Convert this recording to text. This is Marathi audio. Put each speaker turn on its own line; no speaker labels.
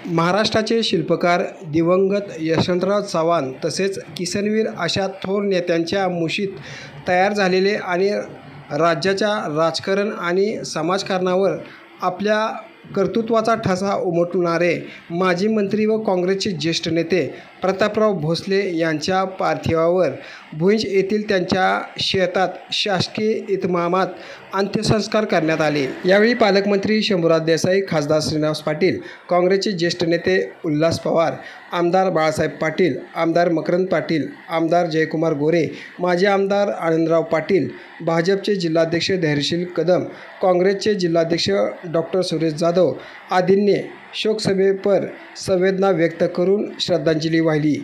महाराष्ट्राचे शिल्पकार दिवंगत यशवंतराव चव्हाण तसेच किसनवीर अशा थोर नेत्यांच्या मुशीत तयार झालेले आणि राज्याच्या राजकारण आणि समाजकारणावर आपल्या कर्तृत्वाचा ठसा उमटवणारे माजी मंत्री व काँग्रेसचे ज्येष्ठ नेते प्रतापराव भोसले यांच्या पार्थिवावर भुईंज येथील त्यांच्या शेतात शासकीय इतमामात अंत्यसंस्कार करण्यात आले। यावेळी पालकमंत्री शंभूराज देसाई, खासदार श्रीनिवास पाटील, काँग्रेसचे ज्येष्ठ नेते उल्हास पवार, आमदार बाळासाहेब पाटील, आमदार मकरंद पाटील, आमदार जयकुमार गोरे, माजी आमदार आनंदराव पाटील, भाजपचे जिल्हाध्यक्ष धैर्यशील कदम, काँग्रेसचे जिल्हाध्यक्ष डॉक्टर सुरेश जाधव आदींनी शोकसभेपर संवेदना व्यक्त करून श्रद्धांजली वाहिली।